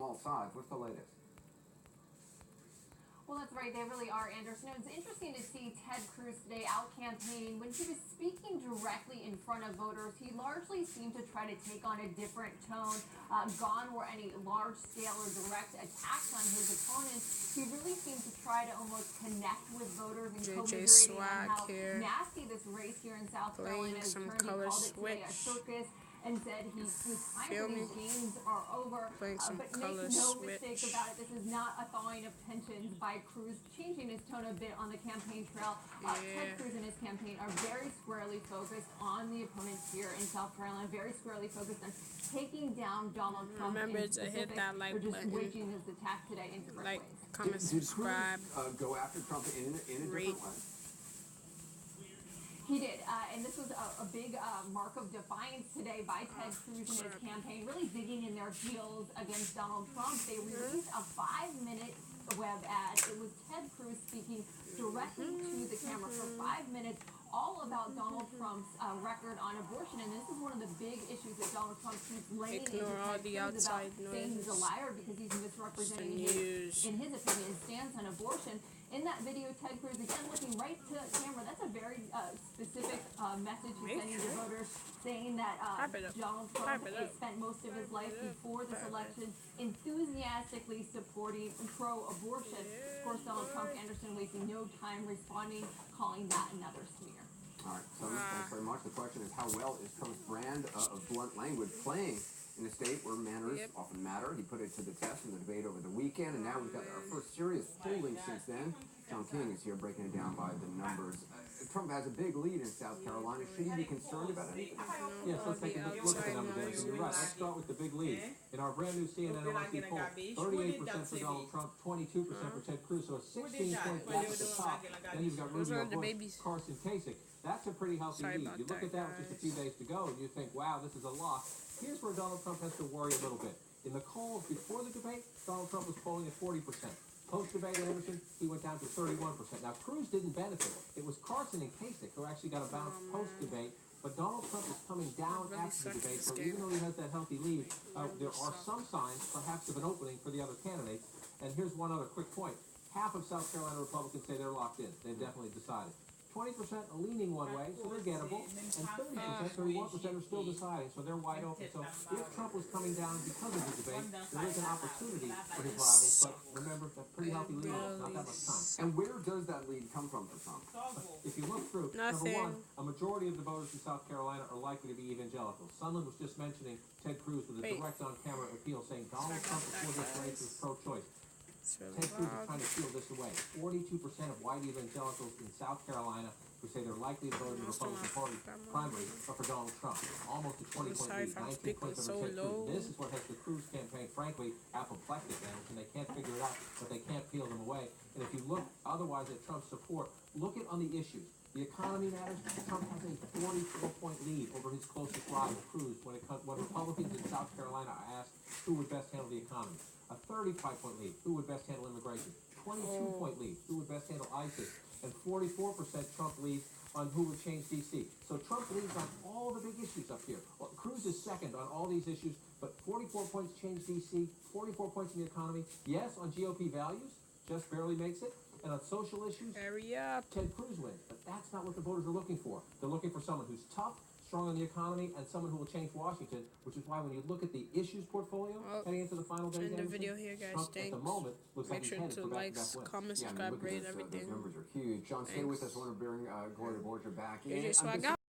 all sides. What's the latest? Well, that's right. They really are, Anderson. It was interesting to see Ted Cruz today out campaigning. When he was speaking directly in front of voters, he largely seemed to try to take on a different tone. Gone were any large-scale or direct attacks on his opponents. He really seemed to try to almost connect with voters and commiserating on how nasty this race here in South Carolina has turned. He called it today a circus and said his time for these games are over. But make no mistake about it, this is not a thawing of tensions by Cruz, changing his tone a bit on the campaign trail. Ted Cruz and his campaign are very squarely focused on the opponents here in South Carolina, very squarely focused on taking down Donald Trump. Remember to hit that like button, waging his attack today in different ways. Comment, subscribe, go after Trump in a different way? He did, and this was a big mark of defiance today by Ted Cruz and his campaign, really digging in their heels against Donald Trump. They released a 5-minute web ad. It was Ted Cruz speaking directly to the camera for 5 minutes, all about Donald Trump's record on abortion. And this is one of the big issues that Donald Trump keeps laying into Ted Cruz about, saying he's a liar because he's misrepresenting in his opinion, his stance on abortion. In that video, Ted Cruz, again, looking right to camera, that's a very specific message he's sending to voters, saying that Donald Trump has spent most of his life before this election enthusiastically supporting pro-abortion. Of course, Donald Trump, Anderson, wasting no time responding, calling that another smear. All right, so thanks very much. The question is, how well is Trump's brand of blunt language playing in a state where manners often matter? He put it to the test in the debate over the weekend, and now we've got our first serious polling since then. John King is here breaking it down by the numbers. Trump has a big lead in South Carolina. Should he be concerned about anything? Yes, let's take a look at the numbers. You're right. Let's start with the big lead. In our brand new CNN NYC poll, 38% for Donald Trump, 22% for Ted Cruz, so a 16-point gap at the top. Then you've got Rubio Bush, Carson Kasich. That's a pretty healthy lead. You look at that with just a few days to go, and you think, wow, this is a lock. Here's where Donald Trump has to worry a little bit. In the polls before the debate, Donald Trump was polling at 40%. Post-debate, Anderson, he went down to 31%. Now, Cruz didn't benefit. It was Carson and Kasich who actually got a bounce post-debate, but Donald Trump is coming down after the debate, so even though he has that healthy lead, there are some signs, perhaps, of an opening for the other candidates. And here's one other quick point. Half of South Carolina Republicans say they're locked in. They've definitely decided. 20% are leaning one way, so they're gettable, and 30%, 31% are still deciding, so they're wide open. So if Trump was coming down because of the debate, there is an opportunity for his rivals, but remember, that pretty healthy lead, not that much time. And where does that lead come from for Trump? If you look through, number one, a majority of the voters in South Carolina are likely to be evangelical. Someone was just mentioning Ted Cruz with a direct on-camera appeal saying Donald Trump before this race was pro-choice. Ted Cruz is trying to steal this away. 42% of white evangelicals in South Carolina who say they're likely to vote in the Republican Party primary are for Donald Trump. Almost a 20-point lead, 19 points over Ted Cruz. This is what has the Cruz campaign, frankly, apoplectic, and they can't figure it out, but they can't peel them away. And if you look otherwise at Trump's support, look at on the issues. The economy matters. Trump has a 44-point lead over his closest rival, Cruz, when Republicans in South Carolina are asked who would best handle the economy. A 35-point lead, who would best handle immigration? 22-point lead, who would best handle ISIS? And 44% Trump leads on who would change D.C. So Trump leads on all the big issues up here. Well, Cruz is second on all these issues, but 44 points change D.C., 44 points in the economy. Yes, on GOP values, just barely makes it. And on social issues, Ted Cruz wins. But that's not what the voters are looking for. They're looking for someone who's tough, strong on the economy, and someone who will change Washington, which is why when you look at the issues portfolio heading into the final days, end the video here, guys. Trump at the moment looks Make like sure he's to headed for like, back-to-back wins. comment, subscribe, rate, everything. Those numbers are huge. John, stay with us. I want to bring Gloria Borger back in. So I got